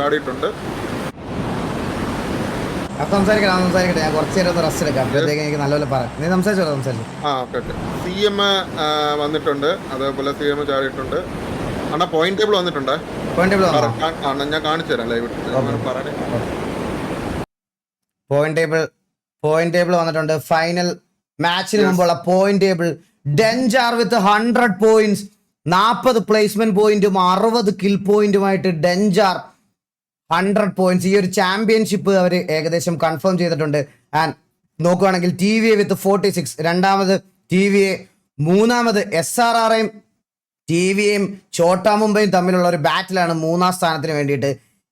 ചാടിയിട്ടുണ്ട്. സംസാരിക്കട്ടെ, ഞാൻ കുറച്ച് നേരം റെസ്റ്റ് എടുക്കാം. അപ്പോഴത്തേക്ക് എനിക്ക് നല്ലപോലെ പറയാം. നീ സംസാരിച്ചു. ഓക്കെ. CM വന്നിട്ടുണ്ട്, അതേപോലെ CM ചാടിയിട്ടുണ്ട്. അണ്ണാ പോയിന്റ് ടേബിൾ വന്നിട്ടുണ്ട്. ഞാൻ കാണിച്ചു തരാം ലൈവ്. പോയിന്റ് ടേബിൾ വന്നിട്ടുണ്ട്. ഫൈനൽ മാച്ചിന് മുമ്പുള്ള പോയിന്റ് ടേബിൾ. ഡെഞ്ചാർ വിത്ത് 100 പോയിന്റ്സ്, 40 പ്ലേസ്മെന്റ് പോയിന്റും 60 കിൽ പോയിന്റുമായിട്ട് ഡെഞ്ചാർ 100 പോയിന്റ്സ്. ഈ ഒരു ചാമ്പ്യൻഷിപ്പ് അവർ ഏകദേശം കൺഫേം ചെയ്തിട്ടുണ്ട്. ആൻഡ് നോക്കുകയാണെങ്കിൽ TVA വിത്ത് 46, രണ്ടാമത് TVA, മൂന്നാമത് SRRയും TVയും ചോട്ടാ മുംബൈയും തമ്മിലുള്ള ഒരു ബാറ്റിലാണ് മൂന്നാം സ്ഥാനത്തിന് വേണ്ടിയിട്ട്.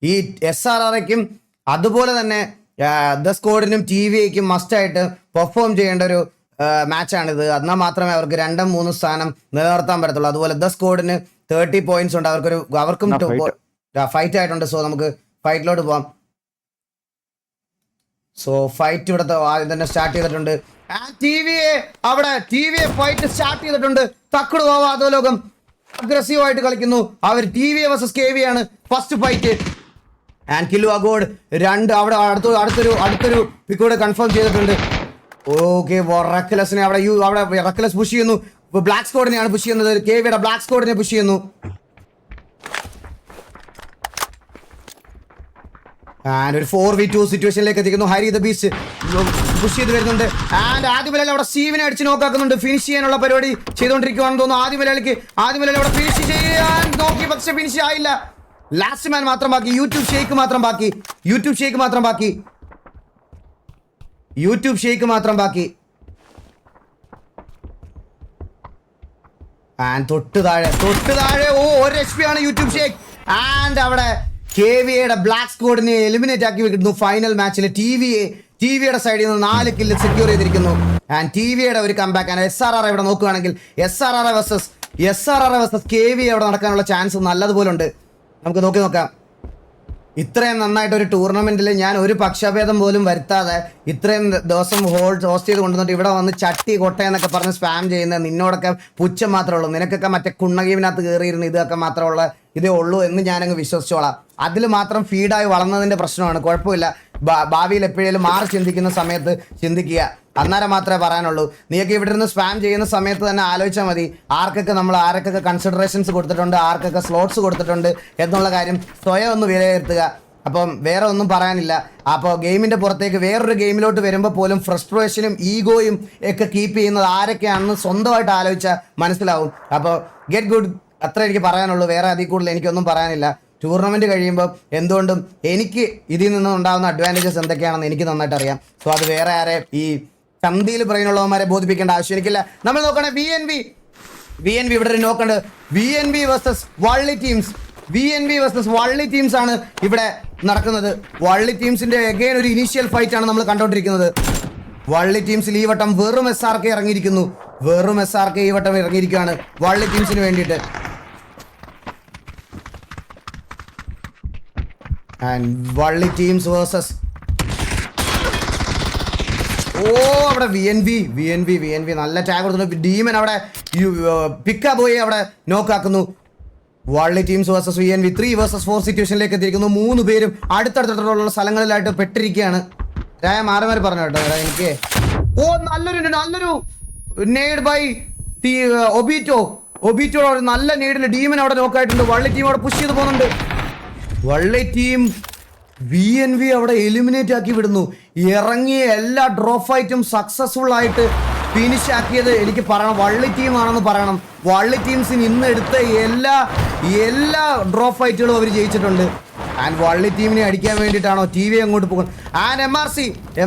ഈ SRRയ്ക്കും അതുപോലെ തന്നെ ദ സ്ക്വാഡിനും TVയ്ക്കും മസ്റ്റായിട്ട് പെർഫോം ചെയ്യേണ്ട ഒരു മാച്ചാണിത്. എന്നാൽ മാത്രമേ അവർക്ക് 2-3 സ്ഥാനം നിലനിർത്താൻ പറ്റത്തുള്ളൂ. അതുപോലെ ദ സ്ക്വാഡിന് 30 പോയിന്റ്സ് ഉണ്ട്. അവർക്കും ഫൈറ്റ് ആയിട്ടുണ്ട്. സോ നമുക്ക് ഫൈറ്റിലോട്ട് പോവാം. സോ ഫൈറ്റ് ഇവിടെ ആദ്യം തന്നെ സ്റ്റാർട്ട് ചെയ്തിട്ടുണ്ട്. TVA ഫൈറ്റ് സ്റ്റാർട്ട് ചെയ്തിട്ടുണ്ട്. തക്കട് പോവാ അധോലോകം അഗ്രസീവായിട്ട് കളിക്കുന്നു. അവർ TVA vs KV ആണ് ഫസ്റ്റ് ഫൈറ്റ്. ആൻഡ് കില്ലു അഗോഡ് 2 അവിടെ അടുത്തൊരു പിക്കോടെ കൺഫേം ചെയ്തിട്ടുണ്ട്. ഓക്കെ, റെക്കലസിനെ അവിടെ റെക്കലസ് പുഷ് ചെയ്യുന്നു. ബ്ലാക്ക് സ്ക്വാഡിനെയാണ് പുഷ് ചെയ്യുന്നത്. KVയുടെ ബ്ലാക്ക് സ്ക്വാഡിനെ പുഷ് ചെയ്യുന്നു. ആൻഡ് ഒരു 4v2 സിറ്റുവേഷനിലേക്ക് എത്തിക്കുന്നു. ഹരി ദ ബീസ്റ്റ് പുഷ് ചെയ്ത് വരുന്നുണ്ട്. ആൻഡ് ആദ്യമലയിൽ അവിടെ സ്റ്റീവിനെ അടിച്ച് നോക്കാക്കുന്നുണ്ട്. ഫിനിഷ് ചെയ്യാനുള്ള പരിപാടി ചെയ്തുകൊണ്ടിരിക്കുകയാണെന്ന് തോന്നുന്നു. ആദ്യമലയിൽ അവിടെ ഫിനിഷ് ചെയ്യാൻ നോക്കി, പക്ഷെ ഫിനിഷ് ആയില്ല. ലാസ്റ്റ് മാൻ മാത്രം ബാക്കി. യൂട്യൂബ് ഷെയ്ക്ക് മാത്രം ബാക്കി. ആൻഡ് തൊട്ട് താഴെ ഒരു HP ആണ് യൂട്യൂബ് ഷേക്ക്. ആൻഡ് അവിടെ KVയുടെ ബ്ലാക്ക് സ്ക്വാഡിനെ എലിമിനേറ്റ് ആക്കി വെക്കുന്നു. ഫൈനൽ മാച്ചിൽ TVയുടെ സൈഡിൽ നിന്ന് 4 കില്ല് സെക്യൂർ ചെയ്തിരിക്കുന്നു. ആൻഡ് TVയുടെ ഒരു കംബാക്ക്. ആൻഡ് SRR ഇവിടെ നോക്കുകയാണെങ്കിൽ SRR vs KV അവിടെ നടക്കാനുള്ള ചാൻസ് നല്ലതുപോലെ ഉണ്ട്. നമുക്ക് നോക്കാം. ഇത്രയും നന്നായിട്ട് ഒരു ടൂർണമെന്റിൽ ഞാൻ ഒരു പക്ഷഭേദം പോലും വരുത്താതെ ഇത്രയും ദിവസം ഹോസ്റ്റ് ചെയ്ത് കൊണ്ടുവന്നിട്ട് ഇവിടെ വന്ന് ചട്ടി കൊട്ടയെന്നൊക്കെ പറഞ്ഞ് സ്പാം ചെയ്യുന്ന നിന്നോടൊക്കെ പുച്ഛം മാത്രമേ ഉള്ളൂ. നിനക്കൊക്കെ മറ്റേ കുണ്ണകീവിനകത്ത് കയറിയിരുന്ന് ഇതൊക്കെ മാത്രമുള്ള ഇതേ ഉള്ളൂ എന്ന് ഞാനങ്ങ് വിശ്വസിച്ചോളാം. അതിൽ മാത്രം ഫീഡായി വളർന്നതിൻ്റെ പ്രശ്നമാണ്. കുഴപ്പമില്ല. ഭാവിയിൽ എപ്പോഴേലും മാറി ചിന്തിക്കുന്ന സമയത്ത് ചിന്തിക്കുക. അന്നേരം മാത്രമേ പറയാനുള്ളൂ. നീയൊക്കെ ഇവിടെ നിന്ന് സ്പാം ചെയ്യുന്ന സമയത്ത് തന്നെ ആലോചിച്ചാൽ മതി ആരൊക്കെ കൺസിഡറേഷൻസ് കൊടുത്തിട്ടുണ്ട്, ആർക്കൊക്കെ സ്ലോട്ട്സ് കൊടുത്തിട്ടുണ്ട് എന്നുള്ള കാര്യം സ്വയം ഒന്ന് വിലയിരുത്തുക. അപ്പം വേറെ ഒന്നും പറയാനില്ല. അപ്പോൾ ഗെയിമിൻ്റെ പുറത്തേക്ക് വേറൊരു ഗെയിമിലോട്ട് വരുമ്പോൾ പോലും ഫ്രസ്ട്രേഷനും ഈഗോയും ഒക്കെ കീപ്പ് ചെയ്യുന്നത് ആരൊക്കെയാണെന്ന് സ്വന്തമായിട്ട് ആലോചിച്ചാൽ മനസ്സിലാവും. അപ്പോൾ ഗെറ്റ് ഗുഡ്, അത്ര എനിക്ക് പറയാനുള്ളൂ. വേറെ അതിൽ കൂടുതൽ എനിക്കൊന്നും പറയാനില്ല. ടൂർണമെൻറ്റ് കഴിയുമ്പോൾ എന്തുകൊണ്ടും എനിക്ക് ഇതിൽ നിന്ന് ഉണ്ടാകുന്ന അഡ്വാൻറ്റേജസ് എന്തൊക്കെയാണെന്ന് എനിക്ക് നന്നായിട്ട് അറിയാം. സോ അത് വേറെ ആരെ ഈ ചന്തിയിൽ പറയുന്നുള്ളവന്മാരെ ബോധിപ്പിക്കേണ്ട ആവശ്യം എനിക്കില്ല. നമ്മൾ നോക്കണേ VNV ഇവിടെ ഒരു നോക്കണ്ട്. VNV vs വള്ളി ടീംസ് ആണ് ഇവിടെ നടക്കുന്നത്. വള്ളി ടീംസിന്റെ അഗൈൻ ഒരു ഇനീഷ്യൽ ഫൈറ്റ് ആണ് നമ്മൾ കണ്ടോണ്ടിരിക്കുന്നത്. വള്ളി ടീംസിൽ ഈ വട്ടം വെറും SRK ഇറങ്ങിയിരിക്കുന്നു. ഈ വട്ടം ഇറങ്ങിയിരിക്കുകയാണ് വള്ളി ടീംസിന് വേണ്ടിയിട്ട്. ആൻഡ് വള്ളി ടീംസ് വേഴ്സസ് അവിടെ VNV നല്ല ടാഗ് കൊടുത്തു. ഡീമൻ അവിടെ പിക്ക പോയി അവിടെ നോക്കാക്കുന്നു. വള്ളി ടീംസ് വേഴ്സസ് VNV 3 vs 4 സിറ്റുവേഷനിലേക്ക് എത്തിയിരിക്കുന്നു. 3 പേരും അടുത്തടുത്തുള്ള സ്ഥലങ്ങളിലായിട്ട് പെട്ടിരിക്കുകയാണ്. മാറി പറഞ്ഞു കേട്ടോ എനിക്ക്. നല്ലൊരു നേഡ് ബൈ ഒബീറ്റോ ഒരു നല്ല നേഡിൽ ഡീമൻ അവിടെ നോക്കായിട്ടുണ്ട്. വള്ളി ടീം അവിടെ പുഷ് ചെയ്ത് പോകുന്നുണ്ട്. വള്ളി ടീം VNV അവിടെ എലിമിനേറ്റ് ആക്കി വിടുന്നു. ഇറങ്ങിയ എല്ലാ ഡ്രോപ്പ് ഫൈറ്റും സക്സസ്ഫുൾ ആയിട്ട് ഫിനിഷ് ആക്കിയത് എനിക്ക് പറയണം വള്ളി ടീമാണെന്ന് പറയണം. വള്ളി ടീംസിന് ഇന്ന് എടുത്ത എല്ലാ ഡ്രോപ്പ് ഫൈറ്റുകളും അവർ ജയിച്ചിട്ടുണ്ട്. ആൻഡ് വള്ളി ടീമിനെ അടിക്കാൻ വേണ്ടിയിട്ടാണോ TV അങ്ങോട്ട് പോകുന്നത്. ആൻഡ്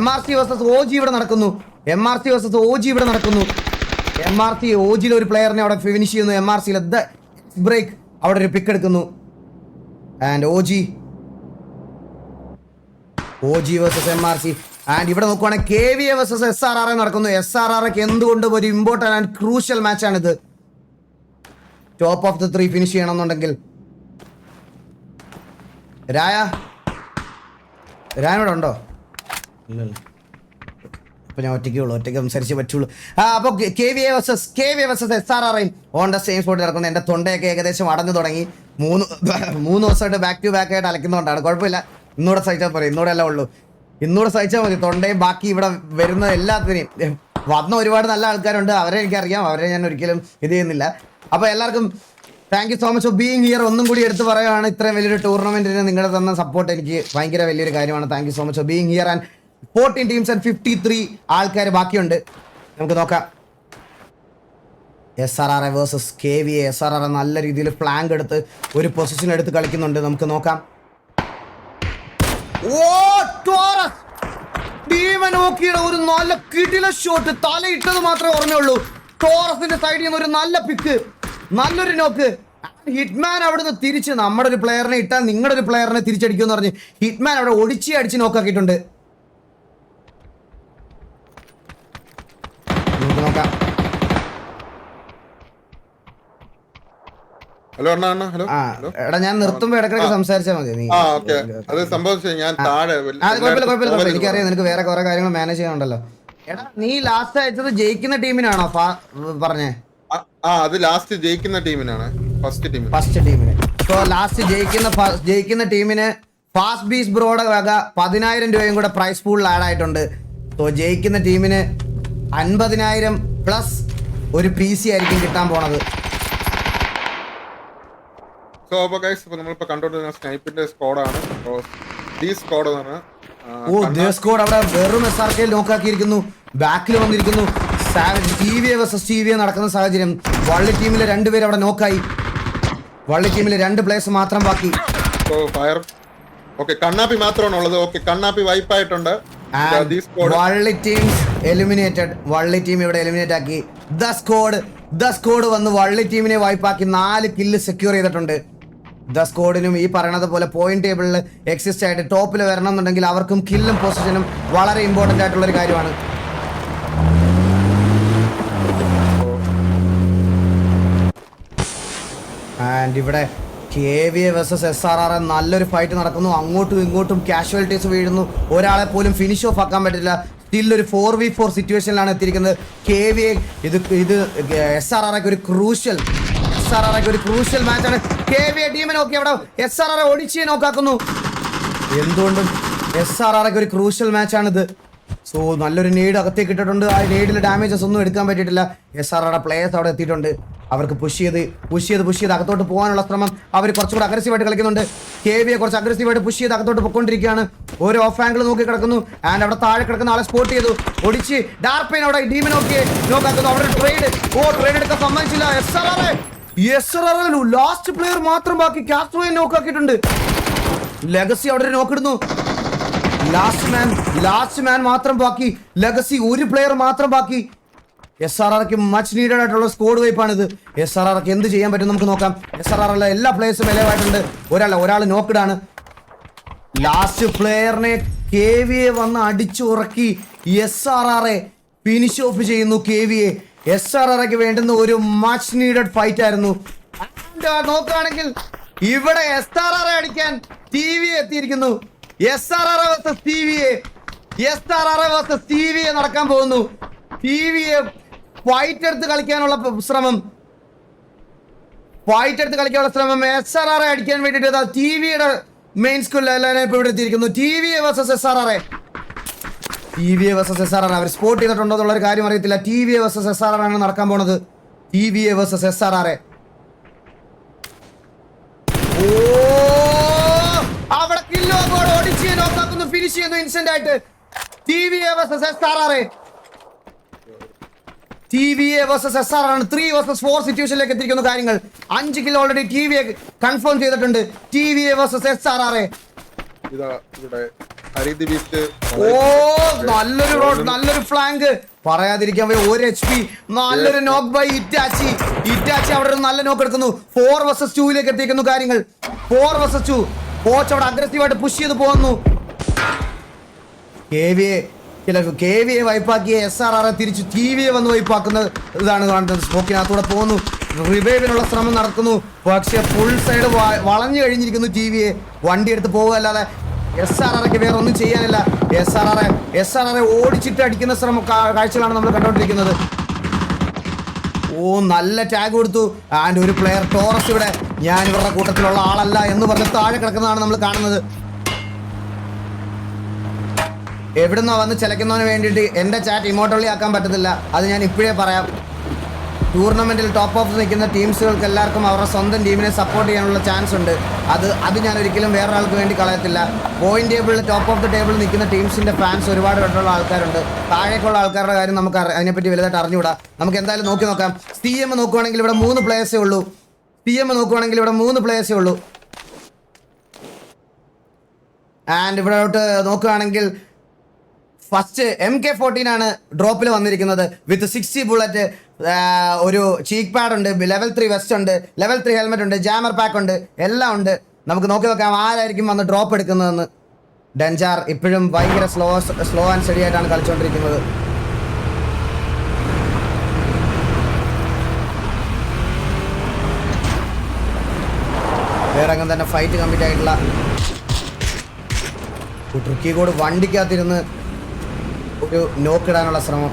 MRC vs OG ഇവിടെ നടക്കുന്നു. OGയിൽ ഒരു പ്ലെയറിനെ അവിടെ ഫിനിഷ് ചെയ്യുന്നു. MRCയിൽ ബ്രേക്ക് അവിടെ ഒരു പിക്ക് എടുക്കുന്നു. And OG vs MRC. And ഇവിടെ നോക്കുവാണെങ്കിൽ KVA vs SRR നടക്കുന്നു. SRRക്ക് എന്തുകൊണ്ടും ഒരു ഇമ്പോർട്ടൻ്റ് ആൻഡ് ക്രൂഷ്യൽ മാച്ചാണിത്. ടോപ്പ് ഓഫ് ദ 3 ഫിനിഷ് ചെയ്യണമെന്നുണ്ടെങ്കിൽ രായനോട് ഉണ്ടോ? ഇല്ലല്ലോ. അപ്പോൾ ഞാൻ ഒറ്റയ്ക്ക് സംസാരിച്ചേ പറ്റുള്ളൂ. അപ്പോൾ KVA vs SRR on the same സ്പോട്ടിൽ നടക്കുന്നു. എൻ്റെ തൊണ്ടയൊക്കെ ഏകദേശം അടഞ്ഞു തുടങ്ങി. മൂന്ന് ദിവസമായിട്ട് ബാക്ക് ടു ബാക്ക് ആയിട്ട് അലക്കുന്നതുകൊണ്ടാണ്. കുഴപ്പമില്ല, ഇന്നൂടെ സഹിച്ചാൽ പോരെ, ഇന്നൂടെ അല്ല ഉള്ളൂ, ഇന്നൂടെ സഹിച്ചാൽ മതി. തൊണ്ടയും ബാക്കി ഇവിടെ വരുന്ന എല്ലാത്തിനെയും വന്ന ഒരുപാട് നല്ല ആൾക്കാരുണ്ട്, അവരെ എനിക്കറിയാം, അവരെ ഞാൻ ഒരിക്കലും ഇത് ചെയ്യുന്നില്ല. അപ്പോൾ എല്ലാവർക്കും thank you so much for being here. ഒന്നും കൂടി എടുത്ത് പറയുകയാണ്, ഇത്രയും വലിയൊരു ടൂർണമെന്റിന് നിങ്ങൾ തന്ന സപ്പോർട്ട് എനിക്ക് ഭയങ്കര വലിയൊരു കാര്യമാണ്. Thank you so much for being here. And 14 teams and 53 ആൾക്കാർ ബാക്കിയുണ്ട്. നമുക്ക് നോക്കാം. SRR versus KVA. SRR നല്ല രീതിയിൽ ഫ്ലാങ്ക് എടുത്ത് ഒരു പൊസിഷൻ എടുത്ത് കളിക്കുന്നുണ്ട്. നമുക്ക് നോക്കാം. ഓ ടോറസ് ഡീമനോക്കിയുടെ ഒരു നല്ല കിടില ഷോട്ട്, തലയിട്ടത് മാത്രമേ ഓർമ്മയുള്ളൂ. ടോറസിന്റെ സൈഡിൽ നിന്ന് ഒരു നല്ല പിക്ക്, നല്ലൊരു നോക്ക്. ഹിറ്റ്മാൻ അവിടുന്ന് തിരിച്ച് നമ്മുടെ ഒരു പ്ലെയറിനെ ഇട്ടാൽ നിങ്ങളുടെ ഒരു പ്ലെയറിനെ തിരിച്ചടിക്കുമെന്ന് പറഞ്ഞ് ഹിറ്റ്മാൻ അവിടെ അടിച്ച് നോക്കാക്കിയിട്ടുണ്ട്. നമുക്ക് നോക്കാം. ഹലോ അണ്ണാ അണ്ണാ ഹലോ. എടാ ഞാൻ നിർത്തുമ്പോ ഇടക്കിടക്ക് സംസാരിച്ചാൽ മതി നീ. അത് സംഭവിച്ചു, ഞാൻ താഴെ. കുഴപ്പമില്ല, എനിക്കറിയാം നിനക്ക് വേറെ കുറെ കാര്യങ്ങൾ മാനേജ് ചെയ്യാനുണ്ടല്ലോ. എടാ നീ ലാസ്റ്റ് അയച്ചത് ജയിക്കുന്ന ടീമിനാണോ പറഞ്ഞേ? അത് ലാസ്റ്റ് ജയിക്കുന്ന ടീമിനാണ്, ഫസ്റ്റ് ടീമിന്. സോ ലാസ്റ്റ് ജയിക്കുന്ന ടീമിന് ഫാസ്റ്റ് ബീസ് ബ്രോയുടെ വക 10,000 രൂപയും കൂടെ പ്രൈസ് പൂളിൽ ആഡ് ആയിട്ടുണ്ട്. സോ ജയിക്കുന്ന ടീമിന് 50,000 പ്ലസ് ഒരു PC ആയിരിക്കും കിട്ടാൻ പോണത്. സോ അപ്പോൾ ഗൈസ്, ഇപ്പോൾ നമ്മളിപ്പോൾ കണ്ടോണ്ടിരുന്ന സ്നൈപ്പിന്റെ സ്ക്വാഡാണ്. ഈ സ്ക്വാഡ് എന്ന് പറഞ്ഞാൽ സ്ക്വാഡ് അവിടെ വെറും SRK നോക്കാക്കിയിരിക്കുന്നു, ബാക്കിൽ വന്നിരിക്കുന്നു. TVA വേഴ്സസ് TVA നടക്കുന്ന സാഹചര്യം. വള്ളി ടീമിലെ 2 പേര് അവിടെ നോക്കായി. വള്ളി ടീമിലെ 2 പ്ലേയേഴ്സ് മാത്രം ബാക്കി. ഫയർ ഓക്കെ, കണ്ണാപ്പി മാത്രമാണ് ഉള്ളത്. ഓക്കെ, കണ്ണാപ്പി വൈപ്പ് ആയിട്ടുണ്ട്. വള്ളി ടീം എലിമിനേറ്റഡ്. വള്ളി ടീം ഇവിടെ എലിമിനേറ്റ് ആക്കി. ദ സ്ക്വാഡ് വന്ന് വള്ളി ടീമിനെ വൈപ്പാക്കി 4 കില്ല് സെക്യൂർ ചെയ്തിട്ടുണ്ട്. ദ സ്ക്വാഡിനും ഈ പറയണത് പോലെ പോയിന്റ് ടേബിളിൽ എക്സിസ്റ്റ് ആയിട്ട് ടോപ്പിൽ വരണം എന്നുണ്ടെങ്കിൽ അവർക്കും കില്ലും പൊസിഷനും വളരെ ഇമ്പോർട്ടന്റ് ആയിട്ടുള്ള ഒരു കാര്യമാണ്. ആൻഡ് ഇവിടെ KVA വേഴ്സസ് SRR നല്ലൊരു ഫൈറ്റ് നടക്കുന്നു. അങ്ങോട്ടും ഇങ്ങോട്ടും കാഷ്വാലിറ്റീസ് വീഴുന്നു. ഒരാളെ പോലും ഫിനിഷ് ഓഫ് ആക്കാൻ പറ്റില്ല. സ്റ്റിൽ ഒരു 4v4 സിറ്റുവേഷനിലാണ് എത്തിയിരിക്കുന്നത്. KVA ഇത് SRRക്ക് ഒരു ക്രൂഷ്യൽ മാച്ചാണ്. KVA ടീമിനെ നോക്കി അവിടെ SRR ഒടിച്ച് നോക്കാക്കുന്നു. എന്തുകൊണ്ടും SRRക്ക് ഒരു ക്രൂഷ്യൽ മാച്ചാണിത്. സോ നല്ലൊരു നെയ്ഡ് അകത്തേക്ക് ഇട്ടിട്ടുണ്ട്. ആ നെയ്ഡിൽ ഡാമേജസ് ഒന്നും എടുക്കാൻ പറ്റിയിട്ടില്ല. SRR പ്ലേയേഴ്സ് അവിടെ എത്തിയിട്ടുണ്ട്. അവർക്ക് പുഷ് ചെയ്ത് അകത്തോട്ട് പോകാനുള്ള ശ്രമം. അവർ കുറച്ചുകൂടെ അഗ്രസീവായിട്ട് കളിക്കുന്നുണ്ട്. KVA കുറച്ച് അഗ്രസീവായിട്ട് പുഷ് ചെയ്ത് അകത്തോട്ട് പൊയ്ക്കൊണ്ടിരിക്കുകയാണ്. ഓരോ ഓഫ് ആംഗിൾ നോക്കി കിടക്കുന്നു. ആൻഡ് അവിടെ താഴെ കിടക്കുന്ന ആളെ സ്പോട്ട് ചെയ്തു, ഒടിച്ച് ഡാർക്ക് പെയിൻ അവിടെ ടീമിനെ നോക്കാക്കുന്നു. അവിടെ ട്രേഡ് എടുക്കാൻ സമ്മതിച്ചില്ല. SRR ലാസ്റ്റ് പ്ലെയർ മാത്രം ബാക്കി. കാസ്ട്രോയെ നോക്കാക്കിയിട്ടുണ്ട്. ലെഗസി അവിടെ ഒരു നോക്കിടുന്നു. ലാസ്റ്റ് മാൻ മാത്രം ബാക്കി. ലെഗസി ഒരു പ്ലെയർ മാത്രം ബാക്കി. SRRക്ക് മച്ച് നീഡഡ് ആയിട്ടുള്ള സ്ക്വാഡ് വൈപ്പാണിത്. SRRക്ക് എന്ത് ചെയ്യാൻ പറ്റും നമുക്ക് നോക്കാം. SRRലെ എല്ലാ പ്ലേയേഴ്സും എലവായിട്ടുണ്ട്. ഒരാൾ നോക്കഡാണ്. ലാസ്റ്റ് പ്ലെയറിനെ KVA വന്ന് അടിച്ചുറക്കി SRRെ ഫിനിഷ് ഓഫ് ചെയ്യുന്നു. KVA SRRക്ക് വേണ്ടുന്ന ഒരു മച്ച് നീഡഡ് ഫൈറ്റ് ആയിരുന്നു. നോക്കുകയാണെങ്കിൽ ഇവിടെ SRR അടിക്കാൻ TVA എത്തിയിരിക്കുന്നു. SRR വേഴ്സസ് TVA നടക്കാൻ പോകുന്നു. TVA ഫൈറ്റ് എടുത്ത് കളിക്കാനുള്ള ശ്രമം. SRR അടിക്കാൻ വേണ്ടിയിട്ട് TVയുടെ മെയിൻ സ്കൂളിൽ ഇപ്പൊ ഇവിടെ എത്തിയിരിക്കുന്നു. TVA വേഴ്സസ് SRR അവർ സ്പോട്ട് ചെയ്തിട്ടുണ്ടോ എന്നുള്ളൊരു കാര്യം അറിയത്തില്ല. TVA വേഴ്സസ് SRR ആണ് നടക്കാൻ പോണത്. TVA versus SRR. അവിടെ കില്ലോ ഓടിച്ച് നോക്കാക്കുന്നു, ഫിനിഷ് ചെയ്യുന്നു ഇൻസ്റ്റന്റ് ആയിട്ട്. TVA വേഴ്സസ് SRR ആണ്. 3 vs 4 സിറ്റുവേഷനിലേക്ക് എത്തിയിരിക്കുന്ന കാര്യങ്ങൾ. 5 കിലോ ഓൾറെഡി TVA കൺഫേം ചെയ്തിട്ടുണ്ട്. TVA versus SRR. നല്ലൊരു ഫ്ലാങ്ക് പറയാതിരിക്കാൻ ഒരു HP. നല്ലൊരു നോക്ക് ബൈ ഇറ്റാച്ചി അവിടെ ഒരു നല്ല നോക്ക് എടുക്കുന്നു. 4 vs 2 എത്തിയിരിക്കുന്നു കാര്യങ്ങൾ. 4 vs 2. കോച്ച് അവിടെ അഗ്രസീവായിട്ട് പുഷ് ചെയ്ത് പോകുന്നു. KVA വൈപ്പാക്കിയ SRR തിരിച്ച് TVA വന്ന് വൈപ്പാക്കുന്ന ഇതാണ് കാണുന്നത്. സ്മോക്കിനകത്തൂടെ പോകുന്നു. റിവൈവിനുള്ള ശ്രമം നടക്കുന്നു. പക്ഷെ ഫുൾ സൈഡ് വളഞ്ഞു കഴിഞ്ഞിരിക്കുന്നു. TVA വണ്ടി എടുത്ത് പോകുകയല്ലാതെ SRRക്ക് വേറെ ഒന്നും ചെയ്യാനില്ല. SRR ഓടിച്ചിട്ട് അടിക്കുന്ന കാഴ്ചകളാണ് നമ്മൾ കണ്ടുകൊണ്ടിരിക്കുന്നത്. നല്ല ടാഗ് കൊടുത്തു. ആൻഡ് ഒരു പ്ലെയർ ടോറസ് ഇവിടെ ഞാൻ ഇവരുടെ കൂട്ടത്തിലുള്ള ആളല്ല എന്ന് പറഞ്ഞ് താഴെ കിടക്കുന്നതാണ് നമ്മൾ കാണുന്നത്. എവിടുന്നോ വന്ന് ചിലക്കുന്നതിന് വേണ്ടിയിട്ട് എൻ്റെ ചാറ്റ് ഇമോട്ടോളി ആക്കാൻ പറ്റത്തില്ല. അത് ഞാൻ ഇപ്പോഴേ പറയാം. ടൂർണമെൻറ്റിൽ ടോപ്പ് ഓഫ് നിൽക്കുന്ന ടീംസുകൾക്ക് എല്ലാവർക്കും അവരുടെ സ്വന്തം ടീമിനെ സപ്പോർട്ട് ചെയ്യാനുള്ള ചാൻസ് ഉണ്ട്. അത് ഞാൻ ഒരിക്കലും വേറൊരാൾക്ക് വേണ്ടി കളയത്തില്ല. പോയിന്റ് ടേബിളിൽ ടോപ്പ് ഓഫ് ദി ടേബിളിൽ നിൽക്കുന്ന ടീംസിൻ്റെ ഫാൻസ് ഒരുപാട് പേരുള്ള ആൾക്കാരുണ്ട്. താഴേക്കുള്ള ആൾക്കാരുടെ കാര്യം നമുക്ക് അതിനെപ്പറ്റി വലുതായിട്ട് അറിഞ്ഞുകൂടാ. നമുക്ക് എന്തായാലും നോക്കാം. CM നോക്കുവാണെങ്കിൽ ഇവിടെ 3 പ്ലേയേഴ്സേ ഉള്ളൂ. ആൻഡ് ഇവിടോട്ട് നോക്കുകയാണെങ്കിൽ ഫസ്റ്റ് MK14 ആണ് ഡ്രോപ്പിൽ വന്നിരിക്കുന്നത് വിത്ത് 60 ബുള്ളറ്റ്. ഒരു ചീക്ക് പാഡ് ഉണ്ട്, ലെവൽ 3 വെസ്റ്റ് ഉണ്ട്, ലെവൽ 3 ഹെൽമെറ്റ് ഉണ്ട്, ജാമർ പാക്ക് ഉണ്ട്, എല്ലാം ഉണ്ട്. നമുക്ക് നോക്കാം ആരായിരിക്കും വന്ന് ഡ്രോപ്പ് എടുക്കുന്നതെന്ന്. ഡെഞ്ചാർ ഇപ്പോഴും ഭയങ്കര സ്ലോ ആൻഡ് സ്റ്റഡി ആയിട്ടാണ് കളിച്ചുകൊണ്ടിരിക്കുന്നത്. വേറെ അങ്ങനെ തന്നെ ഫൈറ്റ് കംപ്ലീറ്റ് ആയിട്ടുള്ള ട്രിക്കി കോഡ് വണ്ടിക്കകത്തിരുന്ന് ഒരു നോക്കിടാനുള്ള ശ്രമം.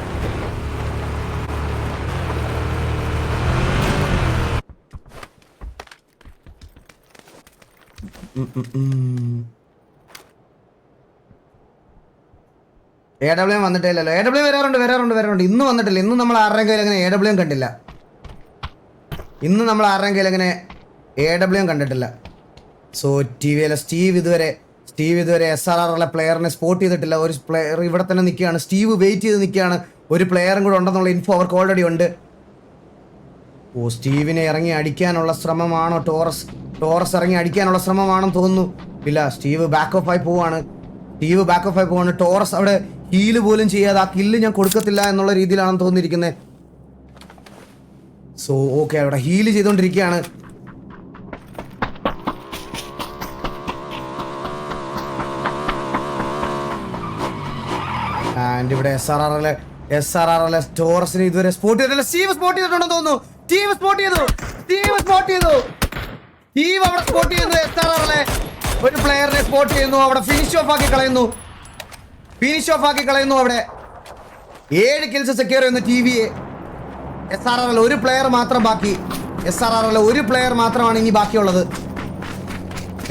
AW വന്നിട്ടില്ലല്ലോ. AW വരാറുണ്ട്. ഇന്ന് വന്നിട്ടില്ല. ഇന്ന് നമ്മൾ ആരുടെയും കയ്യിൽ അങ്ങനെ AW കണ്ടില്ല. സോ സ്റ്റീവ് ഇതുവരെ SRR പ്ലെയറിനെ സ്പോട്ട് ചെയ്തിട്ടില്ല. ഒരു പ്ലെയർ ഇവിടെ തന്നെ നിൽക്കുകയാണ്. സ്റ്റീവ് വെയിറ്റ് ചെയ്ത് നിൽക്കുകയാണ്. ഒരു പ്ലെയറും കൂടെ ഉണ്ടെന്നുള്ള ഇൻഫോ അവർക്ക് ഓൾറെഡി ഉണ്ട്. സ്റ്റീവിനെ ഇറങ്ങി അടിക്കാനുള്ള ശ്രമമാണോ? ടോറസ് ഇറങ്ങി അടിക്കാനുള്ള ശ്രമമാണെന്ന് തോന്നുന്നു. ഇല്ല, സ്റ്റീവ് ബാക്ക് ഓഫ് ആയി പോവാണ്. ടോറസ് അവിടെ ഹീല് പോലും ചെയ്യാതെ ആ കില്ല് ഞാൻ കൊടുക്കത്തില്ല എന്നുള്ള രീതിയിലാണെന്ന് തോന്നിയിരിക്കുന്നത്. സോ ഓക്കെ, അവിടെ ഹീല് ചെയ്തുകൊണ്ടിരിക്കുകയാണ്. ആൻഡ് ഇവിടെ SRR ടോറസിനെ ഇതുവരെ സ്പോട്ട് ചെയ്തിട്ടില്ല. സ്റ്റീവ് സ്പോട്ട് ചെയ്തിട്ടുണ്ടെന്ന് തോന്നുന്നു. സ്റ്റീവ് സ്പോട്ട് ചെയ്തു. അവിടെ സ്പോട്ട് ചെയ്യുന്നു. SRR ഒരു പ്ലെയറിനെ സ്പോട്ട് ചെയ്യുന്നു. അവിടെ ഫിനിഷ് ഓഫ് ആക്കി കളയുന്നു. അവിടെ 7 കിൽസ് സെക്യൂർ ചെയ്യുന്നു TVA. SRR ഒരു പ്ലെയർ മാത്രം ബാക്കി. ഒരു പ്ലെയർ മാത്രമാണ് ഇനി ബാക്കിയുള്ളത്.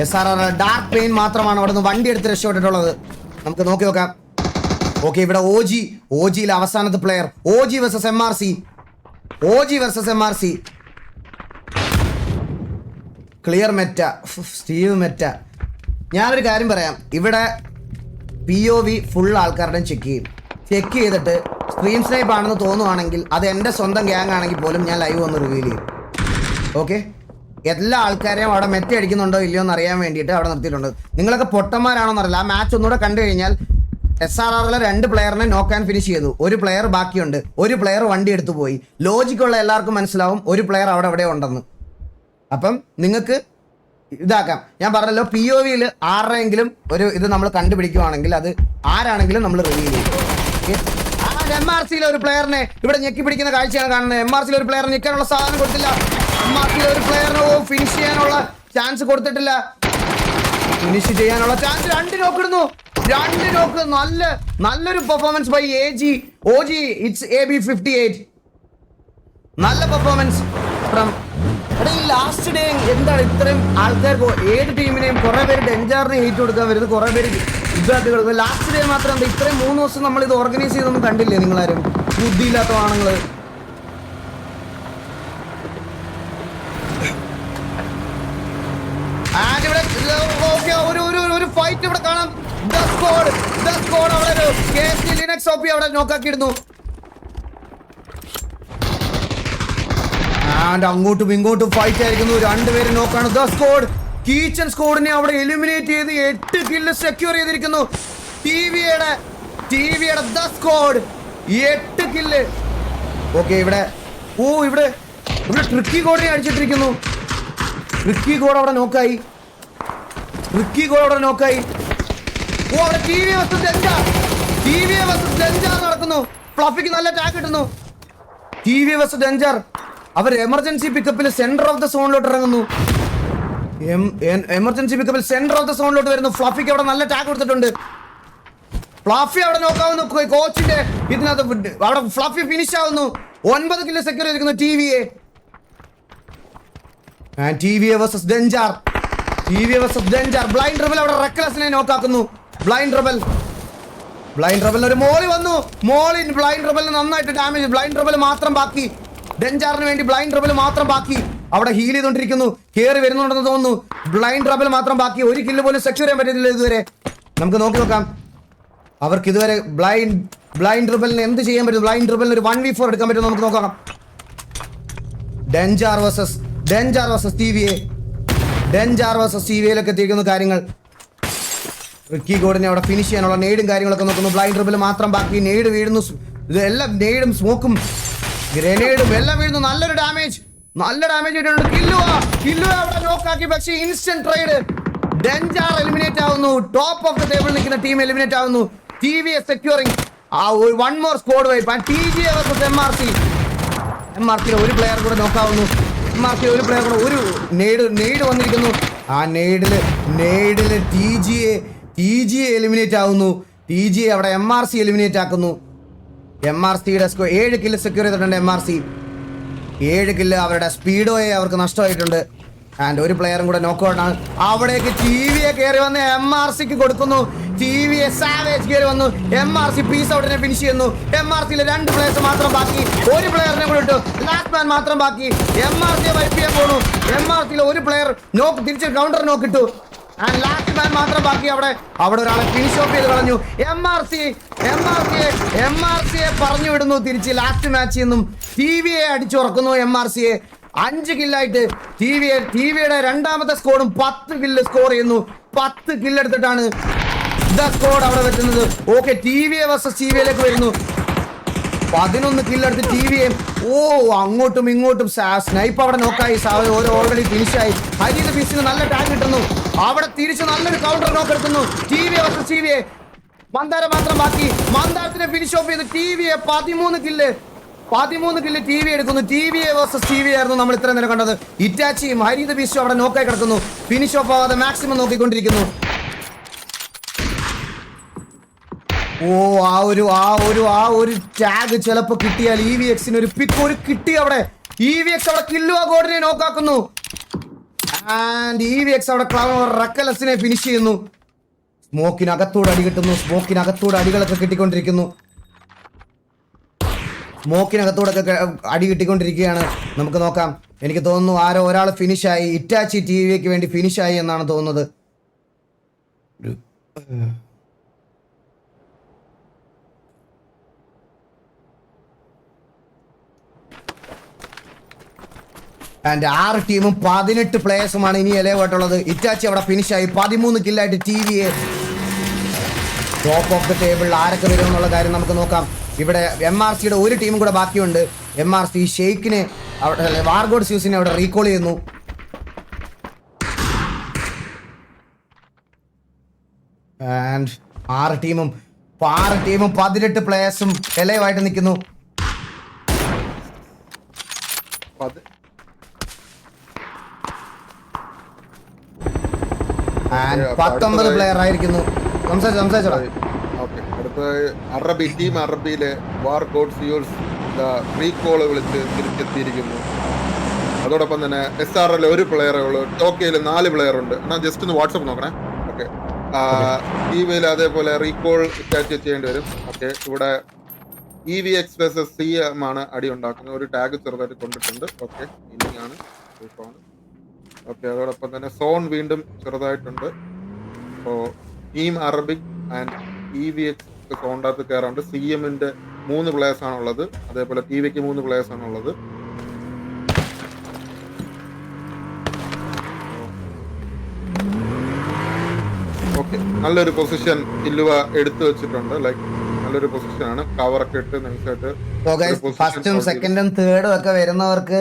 SRR ഡാർക്ക് പെയിൻ മാത്രമാണ് അവിടെ നിന്ന് വണ്ടി എടുത്ത് രക്ഷപ്പെട്ടിട്ടുള്ളത്. നമുക്ക് നോക്കാം. ഓക്കെ, ഇവിടെ OGയിലെ അവസാനത്തെ player. OG versus MRC. Clear Meta, Steve Meta. ഞാനൊരു കാര്യം പറയാം. ഇവിടെ POV ഫുൾ ആൾക്കാരുടെയും ചെക്ക് ചെയ്തിട്ട് സ്ട്രീം സ്നൈപ്പ് ആണെന്ന് തോന്നുവാണെങ്കിൽ അത് എൻ്റെ സ്വന്തം ഗ്യാങ് ആണെങ്കിൽ പോലും ഞാൻ ലൈവ് വന്ന് റിവീൽ ചെയ്യും. ഓക്കെ, എല്ലാ ആൾക്കാരെയും അവിടെ മെറ്റ അടിക്കുന്നുണ്ടോ ഇല്ലയോ എന്ന് അറിയാൻ വേണ്ടിയിട്ട് അവിടെ നിർത്തിയിട്ടുണ്ട്. നിങ്ങളൊക്കെ പൊട്ടന്മാരാണോ എന്നറിയില്ല. ആ മാച്ച് ഒന്നുകൂടെ കണ്ടു കഴിഞ്ഞാൽ SRRലെ 2 പ്ലെയറിനെ നോക്ക് ആൻഡ് ഫിനിഷ് ചെയ്തു. ഒരു പ്ലെയർ ബാക്കിയുണ്ട്. ഒരു പ്ലെയർ വണ്ടി എടുത്തു പോയി. ലോജിക്കുള്ള എല്ലാവർക്കും മനസ്സിലാവും ഒരു പ്ലെയർ അവിടെ എവിടെ ഉണ്ടെന്ന്. അപ്പം നിങ്ങൾക്ക് ഇതാക്കാം. ഞാൻ പറഞ്ഞല്ലോ, POVയിൽ ആരുടെയെങ്കിലും ഒരു ഇത് നമ്മൾ കണ്ടുപിടിക്കുവാണെങ്കിൽ അത് ആരാണെങ്കിലും നമ്മൾ റിവീൽ ചെയ്യും. MRCയിലെ ഒരു പ്ലെയറിനെ ഇവിടെ ഞെക്കി പിടിക്കുന്ന കാഴ്ചയാണ് കാണുന്നത്. MRCയിലെ ഒരു പ്ലെയർ ഞെക്കാനുള്ള സാധനം കൊടുത്തില്ല. MRCയിലെ ഒരു പ്ലെയറിന് ഫിനിഷ് ചെയ്യാനുള്ള ചാൻസ് കൊടുത്തിട്ടില്ല. ഫിനിഷ് ചെയ്യാനുള്ള ചാൻസ് 2 നോക്ക് ഇടുന്നു. 2 നോക്ക്. നല്ലൊരു performance by OG. It's AB58. നല്ല പെർഫോമൻസ് ഫ്രം. ഈ ലാസ്റ്റ് ഡേ എന്താണ് ഇത്രയും ആൾക്കാർക്ക്? ഏത് ടീമിനെയും കുറെ പേര് ഡെഞ്ചാറിനെ ഹേറ്റ് കൊടുക്കാൻ വരുന്നത്, കുറെ പേര് ഇതായിട്ട് കൊടുക്കുക. ലാസ്റ്റ് ഡേ മാത്രം എന്താ ഇത്രയും 3 ദിവസം നമ്മൾ ഇത് ഓർഗനൈസ് ചെയ്തൊന്നും കണ്ടില്ലേ നിങ്ങളാരും? ബുദ്ധിയില്ലാത്ത ആണുങ്ങള്. ഒരു ഫൈറ്റ് ഇവിടെ കാണാം. അവിടെ KST ലിനക്സ് OP അവിടെ നോക്കാക്കിയിരുന്നു. അങ്ങോട്ടും ഇങ്ങോട്ടും ഫൈറ്റ് ആയിരിക്കുന്നു. 2 പേര് നോക്കാണ്. കീച്ചൻ സ്കോഡിനെ അവിടെ എലിമിനേറ്റ് ചെയ്ത് 8 കില്ല് സെക്യൂർ ചെയ്തിരിക്കുന്നു. ടിവിയുടെ ദ സ്കോഡ് 8 കില്ല്. ഓക്കെ, ഇവിടെ ട്രിക്കി കോഡിനെ അടിച്ചിട്ടിരിക്കുന്നു. ട്രിക്കി കോഡ് അവിടെ നോക്കായി. അവിടെ TV versus ഡെഞ്ചാർ നടക്കുന്നു. ഫ്ലഫിക്ക് നല്ല ടാഗ് കിട്ടുന്നു. TV versus Denjar. അവർ എമർജൻസി പിക്കപ്പിൽ സെന്റർ ഓഫ് ദ സോണിലോട്ട് ഇറങ്ങുന്നു. വരുന്നു. ഫ്ലഫിക്ക് അവിടെ നല്ല ടാഗ് കൊടുത്തിട്ടുണ്ട്. ഫ്ലഫി അവിടെ നോക്കാവുന്നു. കോച്ചിന്റെ ഇതിനകത്ത് അവിടെ ഫ്ലഫി ഫിനിഷ് ആവുന്നു. 9 കില്ല് സെക്യൂർ ചെയ്തിരിക്കുന്നു TVA. TVA versus Denjar. TVA versus Denjar. Blind rebel അവിടെ റെക്ലസിനെ നോക്കാക്കുന്നു. ബ്ലൈൻഡ് റബൽ ഒരു മോളി വന്നു. ബ്ലൈൻഡ് റബലിന് നന്നായിട്ട് ഡാമേജ്. ബ്ലൈൻഡ് റബൽ മാത്രം ബാക്കി. ഡെഞ്ചാറിന് വേണ്ടി ബ്ലൈൻഡ് റബൽ മാത്രം ബാക്കി. അവിടെ ഹീൽ ചെയ്തോണ്ടിരിക്കുന്നു. കേറി വരുന്നുണ്ടെന്ന് തോന്നുന്നു. ബ്ലൈൻഡ് റബൽ മാത്രം ബാക്കി. ഒരു കില്ല് പോലും സെക്യൂർ ചെയ്യാൻ പറ്റുന്നില്ല ഇതുവരെ. നമുക്ക് നോക്കാം അവർക്ക് ഇതുവരെ ബ്ലൈൻഡ് റബലിന് എന്ത് ചെയ്യാൻ പറ്റും. ബ്ലൈൻഡ് റബലിന് ഒരു 1v4 എടുക്കാൻ പറ്റും. നമുക്ക് നോക്കാം. ഡെഞ്ചാർ വേഴ്സസ് TVA. ഡെഞ്ചാർ വേഴ്സസ് TVയിലൊക്കെ എത്തിയിരിക്കുന്നു കാര്യങ്ങൾ. റിക്കി ഗോഡിനെ അവിടെ ഫിനിഷ് ചെയ്യാനുള്ള നെയ്ഡും കാര്യങ്ങളൊക്കെ നോക്കുന്നു. ബ്ലൈൻഡ് റബൽ മാത്രം ബാക്കി. നെയ്ഡ് വീഴുന്നു. ഇതെല്ലാം നെയ്ഡും സ്മോക്കും ഗ്രനേഡും എല്ലാം വീഴുന്നു. നല്ല ഡാമേജ് ഇട്ടിട്ടുണ്ട്. കില്ലുവ അവിടെ നോക്കാക്കി. പക്ഷേ ഇൻസ്റ്റന്റ് ട്രേഡ്. ഡെഞ്ചാർ എലിമിനേറ്റ് ആവുന്നു. ടോപ്പ് ഓഫ് ദ ടേബിൾ നിൽക്കുന്ന ടീം എലിമിനേറ്റ് ആവുന്നു. TVA സെക്യൂറിംഗ് ആ one more squad wipe. TGA versus MRC ഒരു പ്ലെയർ കൂടെ നോക്കാവുന്നു. MRC ഒരു പ്ലെയർ കൂടെ ഒരു നെയ്ഡ് വന്നിരിക്കുന്നു. ആ നെയ്ഡില് TGA എലിമിനേറ്റ് ആവുന്നു. TGA അവിടെ MRC എലിമിനേറ്റ് ആക്കുന്നു. MRCയുടെ 7 കില്ല് സെക്യൂർ ചെയ്തിട്ടുണ്ട്. MRC 7 kill. അവരുടെ സ്പീഡോയെ അവർക്ക് നഷ്ടമായിട്ടുണ്ട്. ആൻഡ് ഒരു പ്ലെയറും കൂടെ നോക്കൗട്ടാണ്. അവിടേക്ക് TVA കയറി വന്ന് MRCക്ക് കൊടുക്കുന്നു. TVA സാവേജ് കയറി വന്നു. MRC പീസ് ഔട്ടിനെ ഫിനിഷ് ചെയ്യുന്നു. MRCയിലെ 2 പ്ലേയേഴ്സ് മാത്രം ബാക്കി. ഒരു പ്ലെയറിനെ കൂടെ ഇട്ടു. ലാസ്റ്റ് മാൻ മാത്രം ബാക്കി. MRCയെ വൈപ്പ് ചെയ്യാൻ പോണു. MRCയിലെ ഒരു പ്ലെയർ തിരിച്ച് കൗണ്ടർ നോക്കിട്ടു. ആൻഡ് ലാസ്റ്റ് മാൻ മാത്രം ബാക്കി. അവിടെ ഒരാളെ ഫിനിഷ് ഓഫ് ചെയ്ത് കളഞ്ഞു. MRCയെ പറഞ്ഞു വിടുന്നു തിരിച്ച് ലാസ്റ്റ് മാച്ചിൽ നിന്നും. TVയെ അടിച്ചുറക്കുന്നു. MRCയെ 5 കില്ലായിട്ട് TVയുടെ രണ്ടാമത്തെ സ്കോഡും 10 കില്ല് സ്കോർ ചെയ്യുന്നു. 10 കില്ലെടുത്തിട്ടാണ് സ്കോഡ് അവിടെ വെക്കുന്നത്. ഓക്കെ, TVA വേഴ്സസ് TVയിലേക്ക് വരുന്നു. 11 കില്ലെടുത്ത് TVA. അങ്ങോട്ടും ഇങ്ങോട്ടും സ്നൈപ്പ് അവിടെ നോക്കായി. ഓൾറെഡി ഫിനിഷായി. ഹരീത് ബീസിന് നല്ല ടാഗ് കിട്ടുന്നു. അവിടെ തിരിച്ച് നല്ലൊരു കൗണ്ടർ നോക്ക് എടുക്കുന്നു. TVA versus TVA. മന്ദാര മാത്രം ബാക്കി. മന്ദാരത്തിനെ ഫിനിഷ് ഓഫ് ചെയ്ത് TVA 13 കില്ല് TV എടുക്കുന്നു. TVA വേഴ്സസ് TVA ആയിരുന്നു നമ്മൾ ഇത്ര നേരം കണ്ടത്. ഇറ്റാച്ചിയും ഹരീത് ബീസ്റ്റും അവിടെ നോക്കായി കിടക്കുന്നു. ഫിനിഷ് ഓഫ് ആവാതെ മാക്സിമം നോക്കിക്കൊണ്ടിരിക്കുന്നു. ആ ഒരു ടാഗ് ചിലപ്പോ കിട്ടിയാൽ EVXന് ഒരു പിക്ക് കിട്ടി. അവിടെ EVX അവിടെ കില്ലുവാ ഗോഡിനെ നോക്കാക്കുന്നു. ആൻഡ് EVX അവിടെ റക്കലസിനെ ഫിനിഷ് ചെയ്യുന്നു. സ്മോക്കിനകത്തൂടെ അടി കിട്ടുന്നു. സ്മോക്കിനകത്തൂടെ അടികളൊക്കെ കിട്ടിക്കൊണ്ടിരിക്കുന്നു. സ്മോക്കിനകത്തൂടൊക്കെ അടി കിട്ടിക്കൊണ്ടിരിക്കുകയാണ്. നമുക്ക് നോക്കാം. എനിക്ക് തോന്നുന്നു ഒരാൾ ഫിനിഷായി. ഇറ്റാച്ചി TVക്ക് വേണ്ടി ഫിനിഷായി എന്നാണ് തോന്നുന്നത്. ആൻഡ് 6 ടീമും 18 പ്ലേയേഴ്സുമാണ് ഇനി ഇലവായിട്ടുള്ളത്. ഇറ്റാച്ചി അവിടെ ഫിനിഷായി. 13 കില്ലായിട്ട് TVA. Top of the table ആരൊക്കെ വരുമെന്നുള്ള കാര്യം നമുക്ക് നോക്കാം. ഇവിടെ MRCയുടെ ഒരു ടീമും കൂടെ ബാക്കിയുണ്ട്. MRC ഷെയ്ക്കിനെ അവിടെ വാർഗോഡ് സ്യൂസിനെ അവിടെ റീകോൾ ചെയ്യുന്നു. ആൻഡ് 6 ടീമും 18 പ്ലേയേഴ്സും എലവായിട്ട് നിൽക്കുന്നു. 19 പ്ലെയർ ആയിരിക്കുന്നു. സംസാരിച്ചോടാ. അറബി ടീം അറബിയിലെ വാർഗോഡ് സ്യൂസ് റീകോള് വിളിച്ച് തിരിച്ചെത്തിയിരിക്കുന്നു. അതോടൊപ്പം തന്നെ SRL ഒരു പ്ലെയറേ ഉള്ളൂ. ടോക്കിയോയിൽ 4 പ്ലെയർ ഉണ്ട്. എന്നാൽ ജസ്റ്റ് ഒന്ന് വാട്സപ്പ് നോക്കണേ. ഓക്കെ, TVയിൽ അതേപോലെ റീകോൾ അറ്റാച്ച് ചെയ്യേണ്ടി വരും. ഓക്കെ, ഇവിടെ EVX വേഴ്സസ് CM ആണ് അടി ഉണ്ടാക്കുന്നത്. ഒരു ടാഗ് ചെറുതായിട്ട് കൊണ്ടിട്ടുണ്ട്. ഓക്കെ, ഇനിയാണ്. ഓക്കെ, അതോടൊപ്പം തന്നെ സോൺ വീണ്ടും ചെറുതായിട്ടുണ്ട്. അപ്പോൾ team Arabic and EVX സോണിനകത്ത് കയറാറുണ്ട്. CMന്റെ 3 players ആണുള്ളത്. അതേപോലെ TVക്ക് 3 പ്ലേയേഴ്സ് ആണുള്ളത്. ഓക്കെ, നല്ലൊരു പൊസിഷൻ ഇല്ലുവ എടുത്തു വെച്ചിട്ടുണ്ട്. ലൈക്ക് നല്ലൊരു പൊസിഷനാണ്. കവറൊക്കെ ഇട്ട് നൈസായിട്ട്. ഫസ്റ്റും സെക്കൻഡും തേർഡും ഒക്കെ വരുന്നവർക്ക്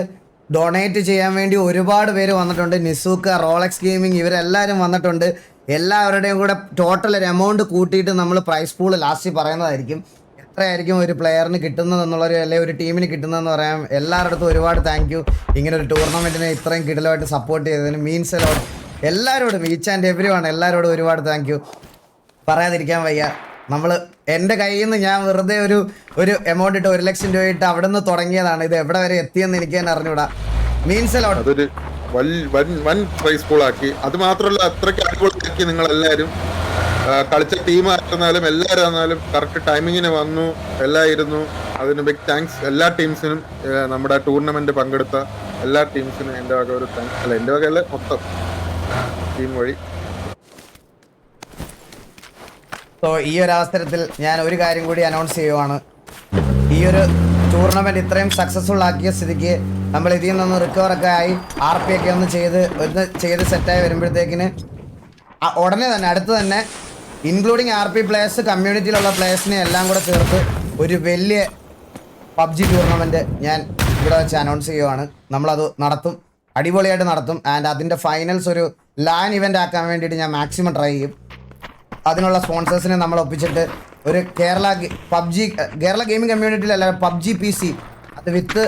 ഡൊണേറ്റ് ചെയ്യാൻ വേണ്ടി ഒരുപാട് പേര് വന്നിട്ടുണ്ട്. നിസൂക്ക, റോളക്സ് ഗെയിമിംഗ് ഇവരെല്ലാവരും വന്നിട്ടുണ്ട്. എല്ലാവരുടെയും കൂടെ ടോട്ടൽ ഒരു എമൗണ്ട് കൂട്ടിയിട്ട് നമ്മൾ പ്രൈസ് പൂള് ലാസ്റ്റ് പറയുന്നതായിരിക്കും. എത്രയായിരിക്കും ഒരു പ്ലെയറിന് കിട്ടുന്നതെന്നുള്ളൊരു അല്ലെങ്കിൽ ഒരു ടീമിന് കിട്ടുന്നതെന്ന് പറയാം. എല്ലാവരുടെ അടുത്തും ഒരുപാട് താങ്ക് യു. ഇങ്ങനെ ഒരു ടൂർണമെൻറ്റിനെ ഇത്രയും കിടലുമായിട്ട് സപ്പോർട്ട് ചെയ്തതിന് മീൻസ് എലോട്ട് എല്ലാവരോടും ഈച്ച് ആൻഡ് എവരി വൺ എല്ലാവരോടും ഒരുപാട് താങ്ക് യു. പറയാതിരിക്കാൻ വയ്യ. നമ്മൾ എൻ്റെ കയ്യിൽ നിന്ന് ഞാൻ വെറുതെ ഒരു എമൗണ്ട് ഇട്ട് 1 ലക്ഷം രൂപ ഇട്ട് അവിടെ നിന്ന് തുടങ്ങിയതാണ്. ഇത് എവിടെ വരെ എത്തിയെന്ന് എനിക്ക് തന്നെ അറിഞ്ഞൂടാ. Means a lot. വൻ പ്രൈസ് പൂളാക്കി. അത് മാത്രമല്ല, അത്രയ്ക്ക് അടിപൊളിയാക്കി നിങ്ങളെല്ലാവരും. കളിച്ച ടീമായിരുന്നാലും എല്ലാവരും ആയിരുന്നാലും കറക്റ്റ് ടൈമിങ്ങിന് വന്നു, എല്ലാം ഇരുന്നു. അതിന് ബിഗ് താങ്ക്സ് എല്ലാ ടീംസിനും. നമ്മുടെ ടൂർണമെന്റ് പങ്കെടുത്ത എല്ലാ ടീംസിനും എൻ്റെ വക ഒരു താങ്ക്സ്. അല്ല, എൻ്റെ വകയല്ല, മൊത്തം ടീം വഴി. സോ ഈ ഒരു അവസരത്തിൽ ഞാൻ ഒരു കാര്യം കൂടി അനൗൺസ് ചെയ്യുവാണ്. ഈ ഒരു ടൂർണമെന്റ് ഇത്രയും സക്സസ്ഫുൾ ആക്കിയ സ്ഥിതിക്ക് നമ്മൾ ഇതിൽ നിന്ന് റിക്കവർ ഒക്കെ ആയി RP ഒക്കെ ഒന്ന് ചെയ്ത് സെറ്റായി വരുമ്പോഴത്തേക്കിന് ഉടനെ തന്നെ അടുത്ത് തന്നെ ഇൻക്ലൂഡിങ് RP പ്ലേയേഴ്സ്, കമ്മ്യൂണിറ്റിയിലുള്ള പ്ലേയേഴ്സിനെ എല്ലാം കൂടെ ചേർത്ത് ഒരു വലിയ PUBG ടൂർണമെന്റ് ഞാൻ ഇവിടെ വെച്ച് അനൗൺസ് ചെയ്യുവാണ്. നമ്മളത് നടത്തും, അടിപൊളിയായിട്ട് നടത്തും. ആൻഡ് അതിൻ്റെ ഫൈനൽസ് ഒരു ലാൻ ഇവൻ്റ് ആക്കാൻ വേണ്ടിയിട്ട് ഞാൻ മാക്സിമം ട്രൈ ചെയ്യും. അതിനുള്ള സ്പോൺസേഴ്സിനെ നമ്മൾ ഒപ്പിച്ചിട്ട് ഒരു കേരള ഗെയിമിംഗ് കമ്മ്യൂണിറ്റിയിലല്ല, PUBG PC അത് വിത്ത്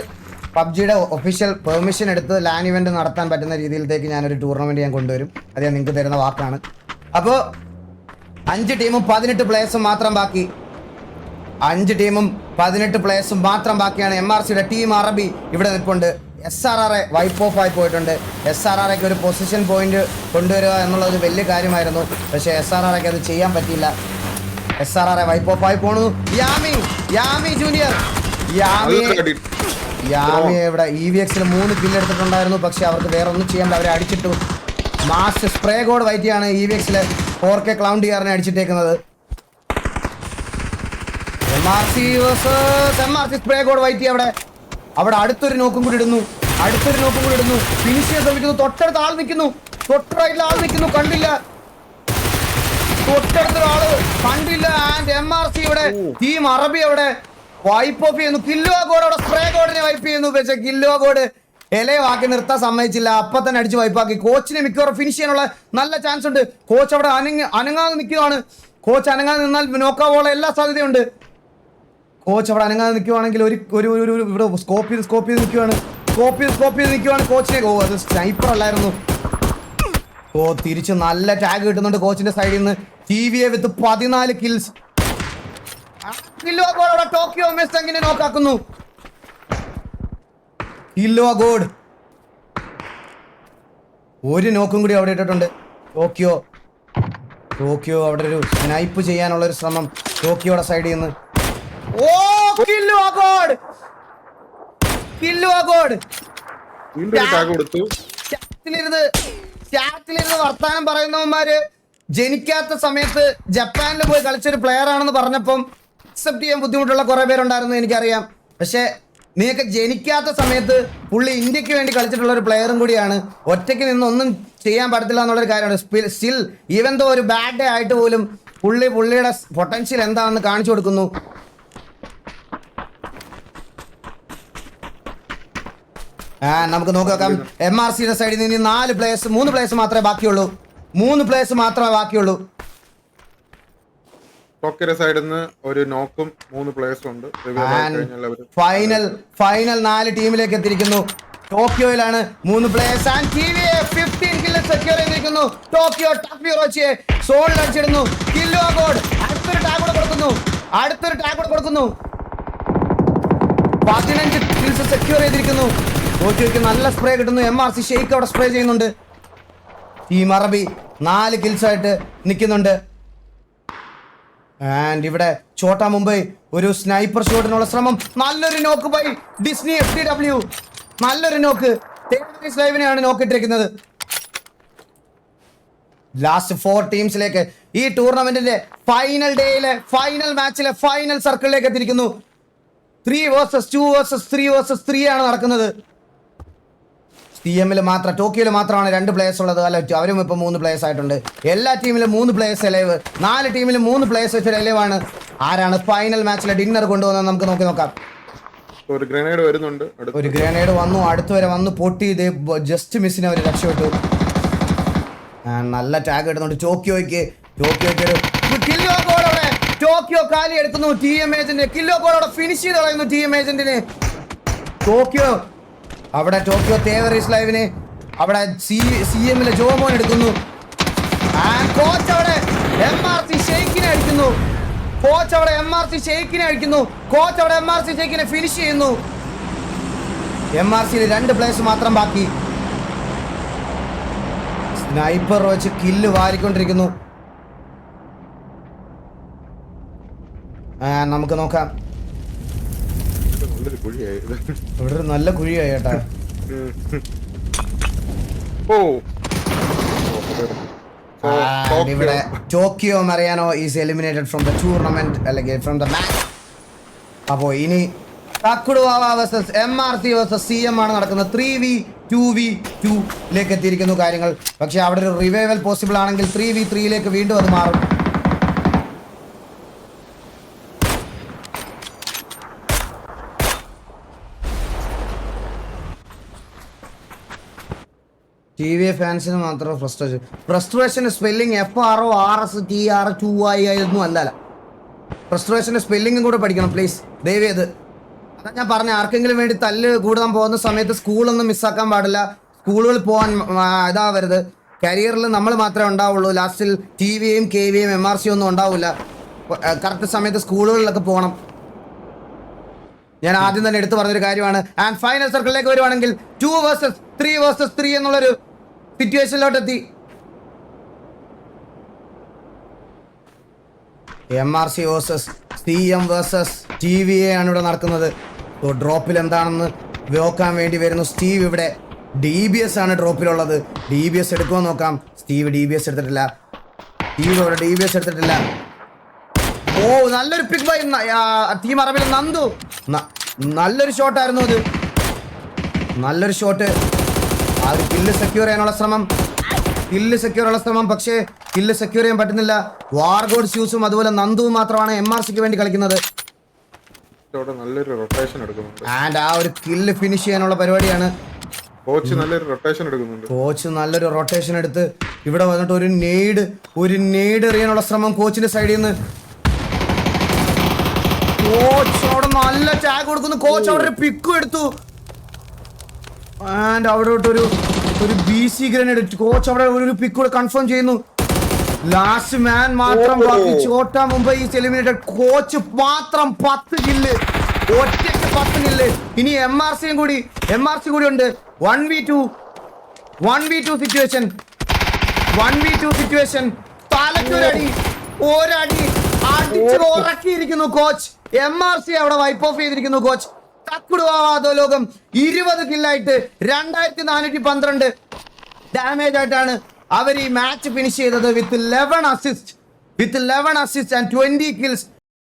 PUBGയുടെ ഒഫീഷ്യൽ പെർമിഷൻ എടുത്ത് ലാൻ ഇവന്റ് നടത്താൻ പറ്റുന്ന രീതിയിലേക്ക് ഞാനൊരു ടൂർണമെന്റ് ഞാൻ കൊണ്ടുവരും. അത് ഞാൻ നിങ്ങൾക്ക് തരുന്ന വാക്കാണ്. അപ്പോൾ 5 ടീമും 18 പ്ലേയേഴ്സും മാത്രം ബാക്കി. 5 ടീമും 18 പ്ലേയേഴ്സും മാത്രം ബാക്കിയാണ്. MRCയുടെ ടീം അറബി ഇവിടെ നിൽപ്പുണ്ട്. SRR വൈപ്പ് ഓഫ് ആയി പോയിട്ടുണ്ട്. SRRക്ക് ഒരു പൊസിഷൻ പോയിന്റ് കൊണ്ടുവരിക എന്നുള്ളത് വലിയ കാര്യമായിരുന്നു. പക്ഷേ SRRക്ക് അത് ചെയ്യാൻ പറ്റിയില്ല. SRR വൈപ്പ് ഓഫ് ആയി പോണു. യാമി ജൂനിയർ യാമി ഇവിടെ EVXൽ 3 കില്ല് എടുത്തിട്ടുണ്ടായിരുന്നു. പക്ഷെ അവർക്ക് വേറെ ഒന്നും ചെയ്യാൻ അവരെ അടിച്ചിട്ടു. മാസ് സ്പ്രേ കോഡ് വൈറ്റിയാണ് EVXൽ 4K ക്ലൗൺ ഡിആറിനെ അടിച്ചിട്ടേക്കുന്നത്. MRC സ്പ്രേ കോഡ് വൈറ്റി അവിടെ അടുത്തൊരു നോക്കും കൂടി ഇടുന്നു. ഫിനിഷ് ചെയ്യാൻ ശ്രമിക്കുന്നു. തൊട്ടടുത്ത ആൾ നിൽക്കുന്നു. തൊട്ടടുത്ത ആൾ നിൽക്കുന്നു, കണ്ടില്ല. തൊട്ടടുത്തൊരാള് കണ്ടില്ല. ആൻഡ് MRC ഇവിടെ ടീം അറബി അവിടെ വൈപ്പ് ഓഫ് ചെയ്യുന്നു. കില്ലോ കോഡ് അവിടെ സ്പ്രേ കോഡിനെ വൈപ്പ് ചെയ്യുന്നു. പക്ഷേ കില്ലോ കോഡ് ഇലവാക്കി നിർത്താൻ സമ്മതിച്ചില്ല. അപ്പൊ തന്നെ അടിച്ച് വൈപ്പാക്കി. കോച്ചിനെ മിക്കവാറും ഫിനിഷ് ചെയ്യാനുള്ള നല്ല ചാൻസ് ഉണ്ട്. കോച്ച് അവിടെ അനങ്ങാതെ നിൽക്കുകയാണ്. കോച്ച് അനങ്ങാതെ നിന്നാൽ നോക്കാവോള എല്ലാ സാധ്യതയുണ്ട്. കോച്ച് അവിടെ അനങ്ങാതെ നിൽക്കുവാണെങ്കിൽ ഇവിടെ സ്കോപ്പ് ചെയ്ത് നിൽക്കുവാണ്. കോച്ചിനെ അത് സ്നൈപ്പർ അല്ലായിരുന്നു. തിരിച്ച് നല്ല ടാഗ് കിട്ടുന്നുണ്ട് കോച്ചിന്റെ സൈഡിൽ നിന്ന്. TVA വിത്ത് 14 കിൽസ്. ടോക്കിയോ മെസ്റ്റങ്ങിനെ നോക്കാക്കുന്നു. ഗോഡ് ഒരു നോക്കും കൂടി അവിടെ ഇട്ടിട്ടുണ്ട്. ടോക്കിയോ അവിടെ ഒരു സ്നൈപ്പ് ചെയ്യാനുള്ള ഒരു ശ്രമം ടോക്കിയോയുടെ സൈഡിൽ നിന്ന്. ചാറ്റിലിരുന്ന് വർത്താനം പറയുന്നവന്മാര് ജനിക്കാത്ത സമയത്ത് ജപ്പാനിൽ പോയി കളിച്ചൊരു പ്ലെയർ ആണെന്ന് പറഞ്ഞപ്പം അക്സെപ്റ്റ് ചെയ്യാൻ ബുദ്ധിമുട്ടുള്ള കുറെ പേരുണ്ടായിരുന്നു, എനിക്കറിയാം. പക്ഷെ നീയൊക്കെ ജനിക്കാത്ത സമയത്ത് പുള്ളി ഇന്ത്യക്ക് വേണ്ടി കളിച്ചിട്ടുള്ള ഒരു പ്ലെയറും കൂടിയാണ്. ഒറ്റയ്ക്ക് നിന്ന് ഒന്നും ചെയ്യാൻ പറ്റത്തില്ല എന്നുള്ളൊരു കാര്യമാണ്. സ്റ്റിൽ ഈവൻ ദോ ഒരു ബാഡ് ഡേ ആയിട്ട് പോലും പുള്ളിയുടെ പൊട്ടൻഷ്യൽ എന്താണെന്ന് കാണിച്ചു കൊടുക്കുന്നു. നമുക്ക് നോക്കാം. MRCയുടെ സൈഡിൽ നിന്ന് 3 പ്ലേയേഴ്സ് മാത്രമേ ബാക്കിയുള്ളൂ. 3 പ്ലേയേഴ്സ് മാത്രമേ ബാക്കിയുള്ളൂ. സൈഡിൽ നിന്ന് ഒരു നോക്കും 3 പ്ലേയേഴ്സ് ഉണ്ട്. ഫൈനൽ 4 ടീമിലേക്ക് എത്തിയിരിക്കുന്നു. ടോക്കിയോയിലാണ് 3 players. And TVA 15 kill secure ചെയ്തിരിക്കുന്നു. ടോക്കിയോ ടഫിറോച്ചിയെ സോളിൽ അടിച്ചിടുന്നു. കില്ലോ ഗോഡ് അടുത്തൊരു ടാഗ് കൂടെ കൊടുക്കുന്നു. 15 കിൽസ് സെക്യൂർ ചെയ്തിരിക്കുന്നു. ടോക്കിയോയ്ക്ക് നല്ല സ്പ്രേ കിട്ടുന്നു. MRC ഷെയ്ക്ക് അവിടെ സ്പ്രേ ചെയ്യുന്നുണ്ട്. ടീം അറബി 4 കിൽസ് ആയിട്ട് നിൽക്കുന്നുണ്ട്. ആൻഡ് ഇവിടെ ഛോട്ടാ മുംബൈ ഒരു സ്നൈപ്പർ ഷോട്ടിനുള്ള ശ്രമം. നല്ലൊരു നോക്ക് ബൈ ഡിസ്നി FTW. നല്ലൊരു നോക്ക്. ലൈവിനെയാണ് നോക്കിട്ടിരിക്കുന്നത്. ലാസ്റ്റ് 4 ടീംസിലേക്ക് ഈ ടൂർണമെന്റിന്റെ ഫൈനൽ ഡേയിലെ ഫൈനൽ മാച്ചിലെ ഫൈനൽ സർക്കിളിലേക്ക് എത്തിയിരിക്കുന്നു. 3 vs 2 vs 3 vs 3 ആണ് നടക്കുന്നത്. ടോക്കിയോയിൽ മാത്രമാണ് 2 പ്ലേയേഴ്സ് ഉള്ളത്. അല്ല, അവരും ഇപ്പൊ 3 പ്ലേയേഴ്സ് ആയിട്ടുണ്ട്. എല്ലാ ടീമിലും 3 പ്ലേയേഴ്സ് എലൈവ്. 4 ടീമിലും 3 പ്ലേയേഴ്സ് വെച്ച് എലൈവാണ്. ആരാണ് ഫൈനൽ മാച്ചിലെ ഡിന്നർ കൊണ്ടുവന്നത് നമുക്ക് നോക്കാം. ഒരു ഗ്രനേഡ് വരുന്നുണ്ട്. ഒരു ഗ്രനേഡ് വന്നു, അടുത്ത് വരെ വന്നു, പൊട്ടി. ജസ്റ്റ് മിസ്സിന് അവർ രക്ഷപ്പെട്ടു. നല്ല ടാഗ് ഇടുന്നുണ്ട് ടോക്കിയോയ്ക്ക്. കില്ലോ ഗോൾ അവിടെ ടോക്കിയോ കാലി എടുക്കുന്നു. TM ഏജന്റ് കില്ലോ ഗോൾ അവിടെ ഫിനിഷ് ചെയ്ത് കളയുന്നു. TM ഏജന്റിന് ടോക്കിയോ തേവറീസ് ലൈവിന് അവിടെ CMലെ ജോമോൻ എടുക്കുന്നു. കോച്ച് അവിടെ MRC ഷെയ്ക്കിനെ അടിക്കുന്നു. കോച്ച് അവിടെ MRC ഷെയ്ക്കിനെ ഫിനിഷ് ചെയ്യുന്നു. MRCയിൽ 2 പ്ലേയേഴ്സ് മാത്രം ബാക്കി. സ്നൈപ്പർ വെച്ച് കില്ല് വാരിക്കൊണ്ടിരിക്കുന്നു. നമുക്ക് നോക്കാം. ഇവിടെ ഒരു നല്ല കുഴിയായി കേട്ടാ. ഇവിടെ Tokyo Mariano is eliminated from the tournament അല്ലെങ്കിൽ ഫ്രം ദ മാച്ച്. അപ്പോ ഇനി തക്കുടുവാവ വേഴ്സസ് MRC വേഴ്സസ് CM ആണ് നടക്കുന്നത്. 3v2v2 ലേക്ക് എത്തിയിരിക്കുന്നു കാര്യങ്ങൾ. പക്ഷെ അവിടെ ഒരു റിവൈവൽ പോസിബിൾ ആണെങ്കിൽ 3v3 വീണ്ടും അത് മാറും. TV ഫാൻസിന് മാത്രം ഫ്രസ്ട്രേഷൻ സ്പെല്ലിംഗ് FRORSTR2I ഒന്നും അല്ലല്ല. ഫ്രസ്ട്രേഷന്റെ സ്പെല്ലിംഗും കൂടെ പഠിക്കണം പ്ലീസ്, ദയവേത്. അതാ ഞാൻ പറഞ്ഞ, ആർക്കെങ്കിലും വേണ്ടി തല്ല് കൂടാൻ പോകുന്ന സമയത്ത് സ്കൂളൊന്നും മിസ്സാക്കാൻ പാടില്ല. സ്കൂളുകൾ പോകാൻ ഇതാവരുത്. കരിയറിൽ നമ്മൾ മാത്രമേ ഉണ്ടാവുള്ളൂ. ലാസ്റ്റിൽ TVയും KVയും MRC ഒന്നും ഉണ്ടാവില്ല. കറക്റ്റ് സമയത്ത് സ്കൂളുകളിലൊക്കെ പോകണം. ഞാൻ ആദ്യം തന്നെ എടുത്തു പറഞ്ഞൊരു കാര്യമാണ്. ആൻഡ് ഫൈനൽ സർക്കിളിലേക്ക് വരുവാണെങ്കിൽ 2 vs 3 എന്നുള്ളൊരു സിറ്റുവേഷനിലോട്ട് എത്തി. MRC versus CM versus TVA ആണ് ഇവിടെ നടക്കുന്നത്. ഡ്രോപ്പിൽ എന്താണെന്ന് നോക്കാൻ വേണ്ടി വരുന്നു സ്റ്റീവ്. ഇവിടെ DBS ആണ് ഡ്രോപ്പിലുള്ളത്. DBS എടുക്കുമോ നോക്കാം. സ്റ്റീവ് DBS എടുത്തിട്ടില്ല. ഇവിടെ DBS എടുത്തിട്ടില്ല. ഓ, നല്ലൊരു പിക് ബൈ ടീം അറബിലെ നന്ദു. നല്ലൊരു ഷോട്ടായിരുന്നു അത്. നല്ലൊരു ഷോട്ട്. ആ ഒരു കില്ല് സെക്യൂർ ചെയ്യാനുള്ള ശ്രമം. പക്ഷേ കില്ല് സെക്യൂർ ചെയ്യാൻ പറ്റുന്നില്ല. വാർഗോഡ് സ്യൂസും അതുപോലെ നന്ദുവും മാത്രമാണ് MRCക്ക് വേണ്ടി കളിക്കുന്നത്. ആൻഡ് ആ ഒരു കില്ല് ഫിനിഷ് ചെയ്യാനുള്ള പരിപാടിയാണ്. കോച്ച് നല്ലൊരു റൊട്ടേഷൻ എടുത്ത് ഇവിടെ വന്നിട്ട് ഒരു നെയ്ഡ് എറിയാനുള്ള ശ്രമം കോച്ചിന്റെ സൈഡിൽ നിന്ന്. കോച്ച് അവിടെ നല്ല ടാഗ് കൊടുക്കുന്നു. കോച്ച് അവിടെ ഒരു പിക്കും എടുത്തു. ആൻഡ് അവിടെ ഒരു BC ഗ്രനേഡ്. കോച്ച് അവിടെ ഒരു പിക്ക് കൂടെ കൺഫേം ചെയ്യുന്നു. ലാസ്റ്റ് മാൻ മാത്രം ബാക്കി. ചോട്ടാ മുംബൈ ഈസ് എലിമിനേറ്റഡ്. കോച്ച് മാത്രം 10 കില്ല്, ഒറ്റയ്ക്ക് 10 കില്ല്. ഇനി MRC കൂടി ഉണ്ട്. 1v2 situation. തലക്കൊരടി, ഒരടി അടിച്ച് ഉറക്കിയിരിക്കുന്നു കോച്ച്. MRC അവിടെ വൈപ്പ് ഓഫ് ചെയ്തിരിക്കുന്നു കോച്ച്. തക്കുടുവാവാതോ ലോകം 20 കില്ലായിട്ട് 2412 ഡാമേജ് ആയിട്ടാണ് അവർ ഈ മാച്ച് ഫിനിഷ് ചെയ്തത്. വിത്ത് 11 അസിസ്റ്റ് ആൻഡ് 20 കിൽസ്.